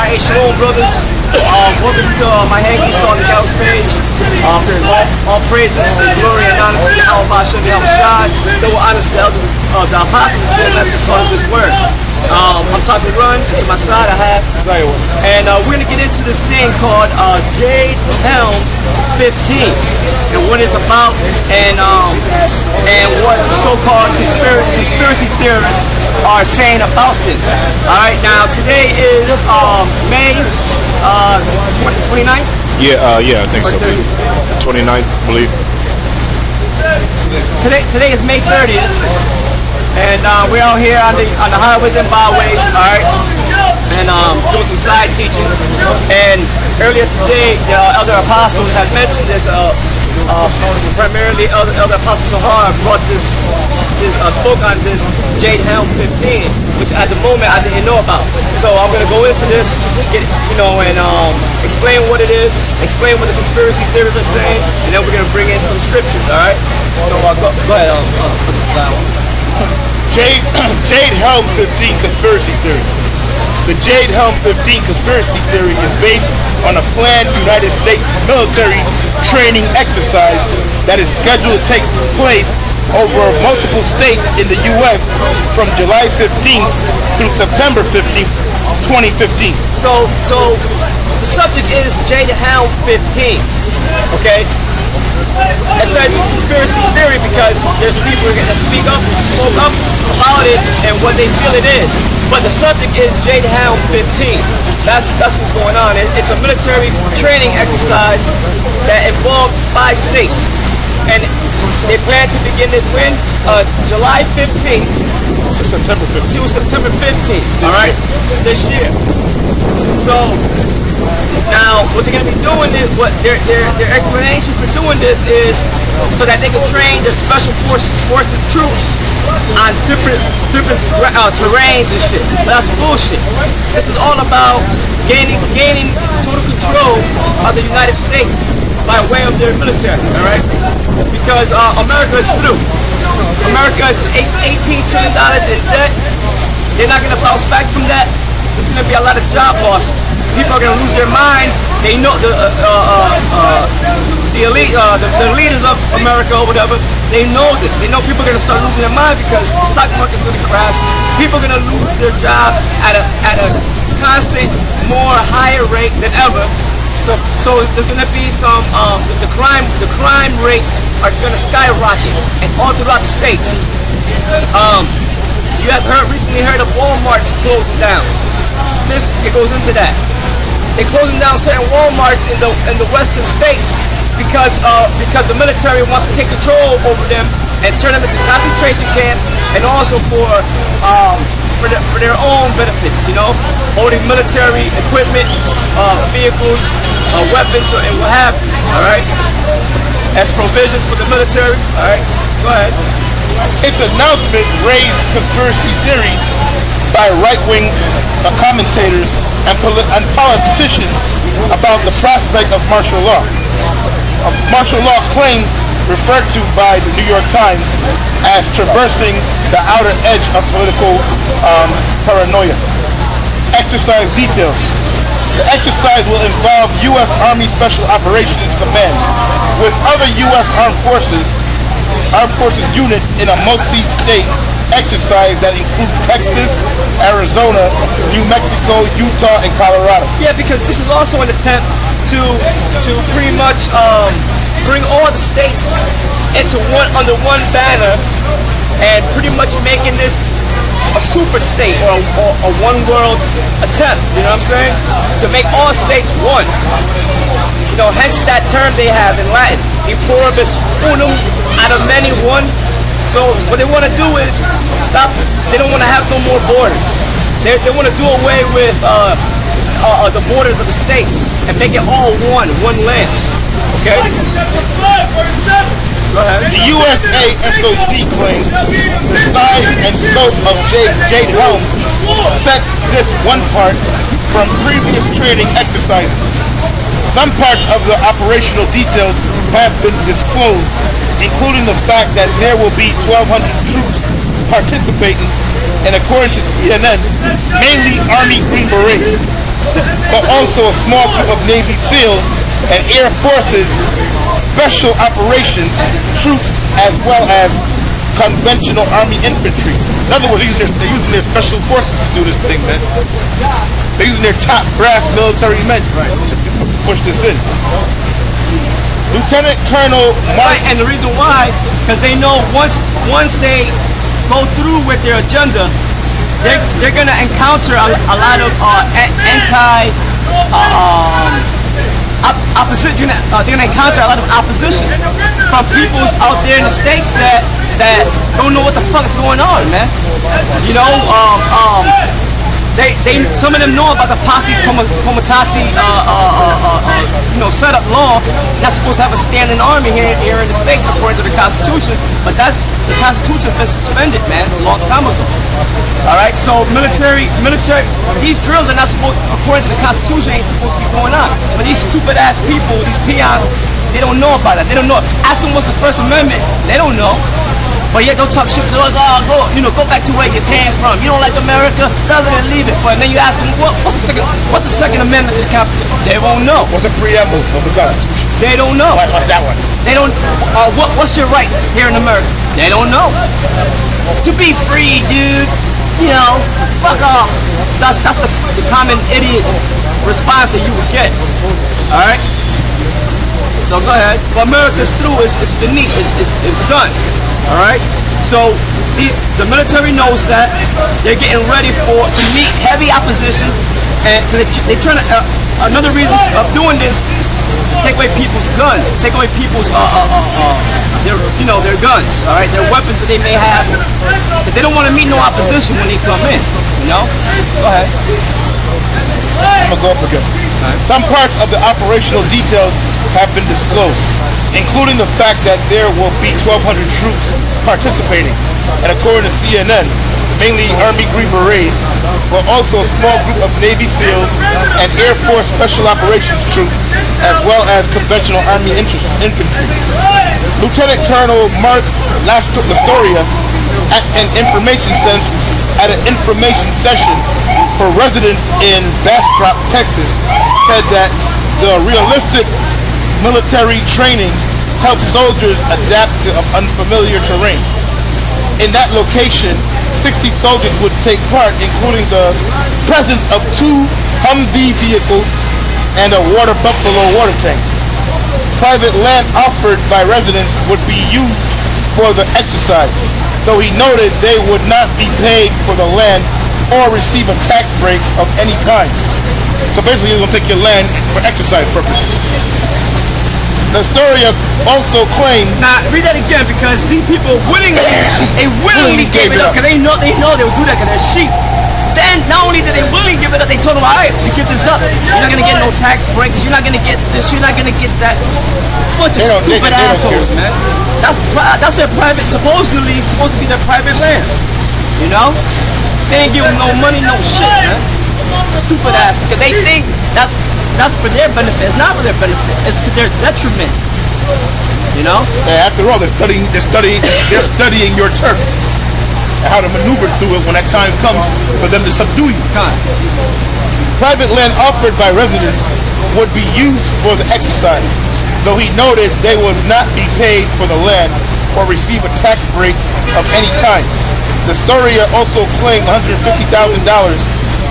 Alright, Shalom, brothers. Welcome to my hanky on the Gals page. All praises and glory and honor to Yahweh Hashem Shad. Double honor to the elders, the apostles of the message taught us His word. I'm talking to run. To my side, I have. And we're going to get into this thing called Jade Helm 15 and what it's about, and what so-called conspiracy theorists are saying about this. All right, now today is May 29th. Yeah, I think so. 29th, I believe. Today is May 30th, and we're out here on the highways and byways. All right, and doing some side teaching. And earlier today, the elder apostles had mentioned this. Primarily, elder apostle Tahar brought this, spoke on this Jade Helm 15, which at the moment I didn't know about. So I'm going to go into this, and explain what it is, explain what the conspiracy theorists are saying, and then we're going to bring in some scriptures. All right. So go ahead. Jade Helm 15 conspiracy theory. The Jade Helm 15 conspiracy theory is based on a planned United States military training exercise that is scheduled to take place over multiple states in the U.S. from July 15th through September 15th, 2015. So the subject is Jade Helm 15. Okay? It's a conspiracy theory because there's people that spoke up about it and what they feel it is. But the subject is Jade Helm 15. That's what's going on. It's a military training exercise that involves 5 states. And they plan to begin this when? July 15th to September 15th. All right, this year. So now what they're going to be doing is what their explanation for doing this is so that they can train their special forces troops on different terrains and shit. But that's bullshit. This is all about gaining total control of the United States by way of their military. All right, because America is through. America is $18 trillion in debt. They're not going to bounce back from that. There's going to be a lot of job losses. People are going to lose their mind. They know the elite, the leaders of America or whatever. They know this. They know people are going to start losing their mind because the stock market's going to crash. People are going to lose their jobs at a constant, more higher rate than ever. So there's going to be some the crime rates are going to skyrocket and all throughout the states. You have recently heard of Walmart closing down. It goes into that. They're closing down certain Walmarts in the western states because the military wants to take control over them and turn them into concentration camps, and also for their own benefits, holding military equipment, vehicles, weapons, and what have you. All right, as provisions for the military. All right, go ahead. Its announcement raised conspiracy theories by right-wing commentators and politicians about the prospect of martial law. Martial law claims referred to by the New York Times as traversing the outer edge of political paranoia. Exercise details. The exercise will involve U.S. Army Special Operations Command with other U.S. Armed Forces units in a multi-state exercise that include Texas, Arizona, New Mexico, Utah, and Colorado. Yeah, because this is also an attempt to pretty much bring all the states under one banner and pretty much making this a super state or a one world attempt. You know what I'm saying? To make all states one. Hence that term they have in Latin, e pluribus unum, out of many one. So what they want to do is stop. They don't want to have no more borders. They want to do away with the borders of the states and make it all one land. Okay. Go ahead. The USASOC claims the size and scope of Jade Helm sets this one part from previous training exercises. Some parts of the operational details have been disclosed, including the fact that there will be 1,200 troops participating, and according to CNN, mainly Army Green Berets. but also a small group of Navy SEALs and Air Force's special operation troops, as well as conventional Army infantry. In other words, they're using their special forces to do this thing, man. They're using their top brass military men to push this in. Lieutenant Colonel Mark, and the reason why, because they know once they go through with their agenda, they're gonna encounter a lot of opposition. They're gonna encounter a lot of opposition from peoples out there in the States that don't know what the fuck is going on, man. You know, they some of them know about the posse comitati set up law. Not supposed to have a standing army here in the States according to the Constitution, but the Constitution has been suspended, man, a long time ago. All right, so military, these drills are not supposed, according to the Constitution, ain't supposed to be going on. But these stupid ass people, these peons, they don't know about that. They don't know. Ask them what's the First Amendment. They don't know. But yet they'll talk shit to us. Go back to where you came from. You don't like America, love it and leave it. But then you ask them, what's the Second Amendment to the Constitution? They won't know. What's the preamble of the Constitution? They don't know. What's that one? They don't. What's your rights here in America? They don't know. To be free, dude. You know, fuck off. That's the common idiot response that you would get. All right. So go ahead. Well, America's through. It's finite. It's done. All right. So the military knows that they're getting ready to meet heavy opposition, and they're trying to. Another reason of doing this, take away people's guns, take away people's their guns. All right, their weapons that they may have. But they don't want to meet no opposition when they come in. You know. Go ahead. I'm gonna go up again. Some parts of the operational details have been disclosed, including the fact that there will be 1,200 troops participating. And according to CNN, mainly Army Green Berets, but also a small group of Navy SEALs and Air Force Special Operations troops, as well as conventional Army infantry. Lieutenant Colonel Mark Lastoria at an information session for residents in Bastrop, Texas, said that the realistic military training helps soldiers adapt to unfamiliar terrain. In that location, 60 soldiers would take part, including the presence of 2 Humvee vehicles and a water buffalo water tank. Private land offered by residents would be used for the exercise, though he noted they would not be paid for the land or receive a tax break of any kind. So basically you're going to take your land for exercise purposes. The story also claimed... Now, read that again, because these people willingly gave it up, because they know they would do that because they're sheep. Then, not only did they willingly give it up, they told them, all right, you give this up, you're not going to get no tax breaks, you're not going to get this, you're not going to get that. Bunch of stupid assholes, man. That's their private, supposedly supposed to be their private land. You know? They ain't giving no money, no shit, man. Stupid ass, because they think that's for their benefit. It's not for their benefit. It's to their detriment. You know? Yeah, after all, they're studying your turf and how to maneuver through it when that time comes for them to subdue you. Private land offered by residents would be used for the exercise, though he noted they would not be paid for the land or receive a tax break of any kind. The story also claimed $150,000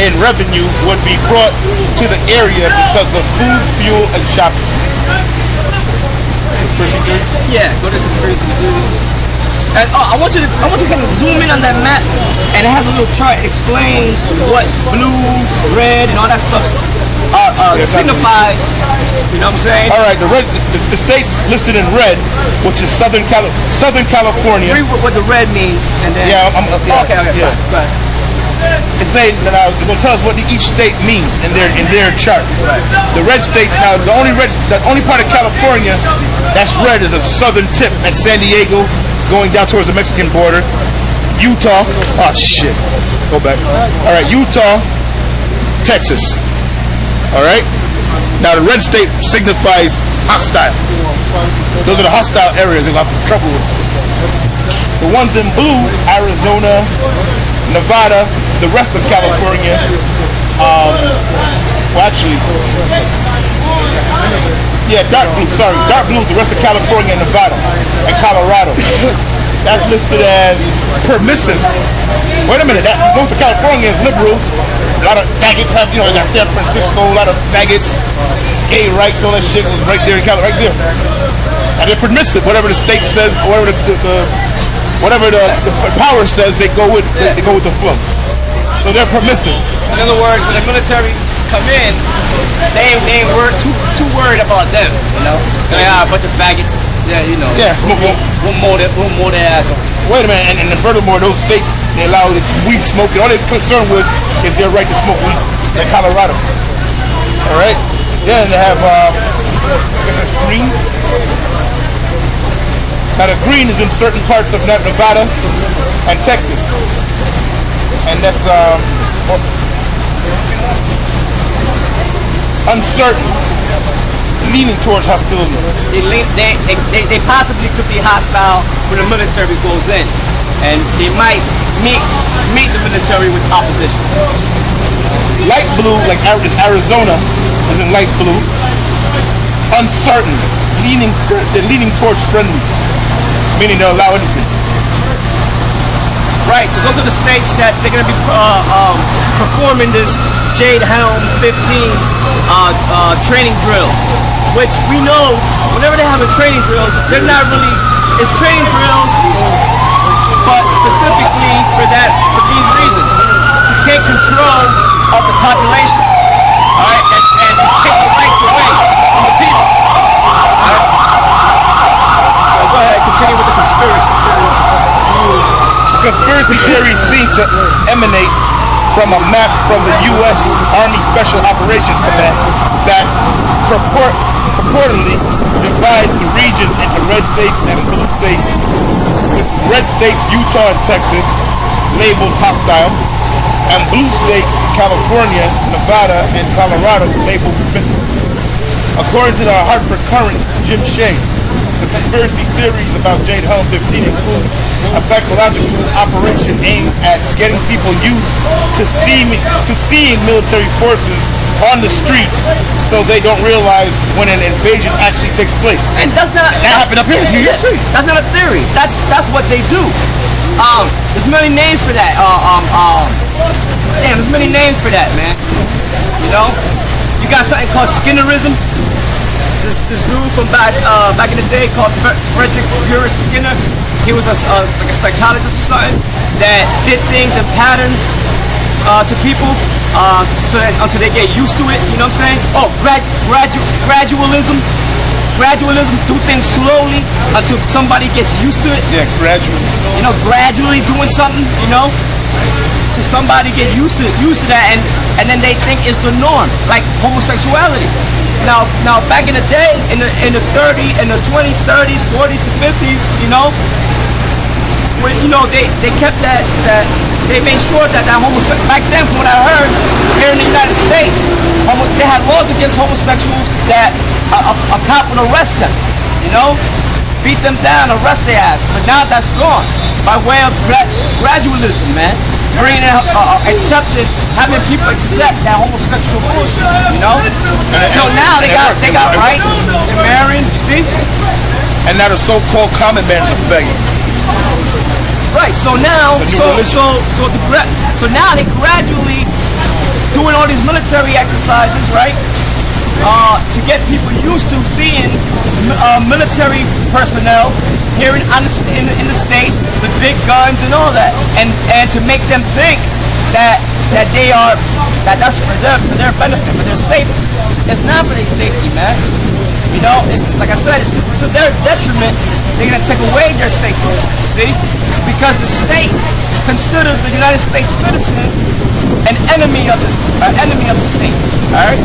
in revenue would be brought to the area because of food, fuel, and shopping. Conspiracy theories? Yeah, go to conspiracy theories. And I want you to kind of zoom in on that map, and it has a little chart. It explains what blue, red, and all that stuff signifies. You know what I'm saying? All right, the states listed in red, which is Southern California. Read what the red means, and then okay, yeah. Go ahead. It's saying that it's going to tell us what each state means in their chart. Right. The red states now, the only part of California that's red is a southern tip at San Diego, going down towards the Mexican border. Utah, oh shit, go back. All right, Utah, Texas. All right. Now the red state signifies hostile. Those are the hostile areas they'll have trouble with. The ones in blue, Arizona, Nevada, the rest of California, Well, actually, yeah, dark blue. Sorry, dark blue is the rest of California and Nevada and Colorado. That's listed as permissive. Wait a minute, most of California is liberal. A lot of faggots have, you know, they got San Francisco, a lot of faggots, gay rights, all that shit was right there in California, right there. And they're permissive. Whatever the state says, whatever the power says, they go with the flow. So they're permissive. So in other words, when the military come in, they ain't too worried about them, you know. They are a bunch of faggots. Yeah, you know. Yeah, we'll mow their ass on. Wait a minute, and furthermore, those states, they allow it's weed smoking. All they're concerned with is their right to smoke weed, like Colorado. All right? Then they have, I guess it's green. Now the green is in certain parts of Nevada and Texas. And that's uncertain, leaning towards hostility. They possibly could be hostile when the military goes in, and they might meet the military with opposition. Light blue, like Arizona, is in light blue. Uncertain, they're leaning towards friendly, meaning they'll allow anything. Right, so those are the states that they're going to be performing this Jade Helm 15 training drills, which we know whenever they have a training drills, they're not really, it's training drills, but specifically for these reasons, to take control of the population, all right, and to take the rights away from the people. All right? So go ahead, continue with the conspiracy theory. Conspiracy theories seem to emanate from a map from the U.S. Army Special Operations Command that purportedly divides the regions into red states and blue states, with red states, Utah and Texas, labeled hostile, and blue states, California, Nevada, and Colorado, labeled permissive. According to the Hartford Courant's Jim Shea, the conspiracy theories about Jade Helm 15 include a psychological operation aimed at getting people used to seeing military forces on the streets, so they don't realize when an invasion actually takes place. And that happened up here in New York City. That's not a theory. That's what they do. There's many names for that. There's many names for that, man. You know, you got something called Skinnerism. This dude from back in the day called Frederick Burris Skinner. He was like a psychologist or something that did things in patterns to people until they get used to it. You know what I'm saying? Oh, gradualism. Gradualism, do things slowly until somebody gets used to it. Yeah, gradually. You know, gradually doing something. You know, so somebody get used to that, and then they think it's the norm, like homosexuality. Now, back in the day, in the 20s, 30s, 40s to 50s, you know, when they kept that they made sure that back then, from what I heard, here in the United States, they had laws against homosexuals that a cop would arrest them, you know, beat them down, arrest their ass. But now that's gone by way of gradualism, man. Bringing having people accept that homosexual bullshit, you know. Until now they got rights, they're marrying, you see. And now the so-called common man's a faggot. Right. So now, so now they gradually doing all these military exercises, right? To get people used to seeing military personnel here in the States with big guns and all that, and to make them think that that's for their benefit, for their safety. It's not for their safety, man. You know, it's like I said, it's to their detriment. They're gonna take away their safety. You see, because the state considers the United States citizen an enemy of the state. All right.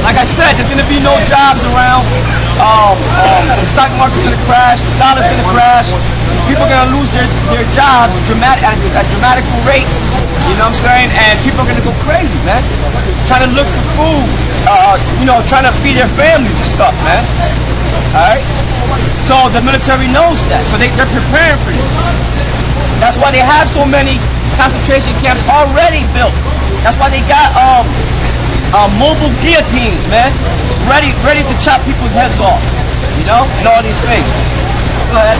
Like I said, there's going to be no jobs around. The stock market's going to crash. The dollar's going to crash. People are going to lose their jobs at dramatical rates. You know what I'm saying? And people are going to go crazy, man. Trying to look for food. Trying to feed their families and stuff, man. All right? So the military knows that. So they're preparing for this. That's why they have so many concentration camps already built. That's why they got mobile guillotines, man, ready to chop people's heads off, you know, and all these things. Go ahead.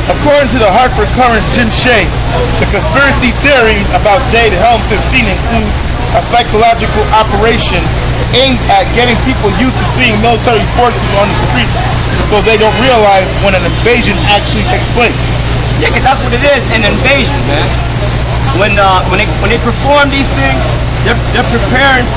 According to the Hartford Courant's Jim Shea, the conspiracy theories about Jade Helm 15 include a psychological operation aimed at getting people used to seeing military forces on the streets so they don't realize when an invasion actually takes place. Yeah, 'cause that's what it is, an invasion, man. When they perform these things, they're preparing for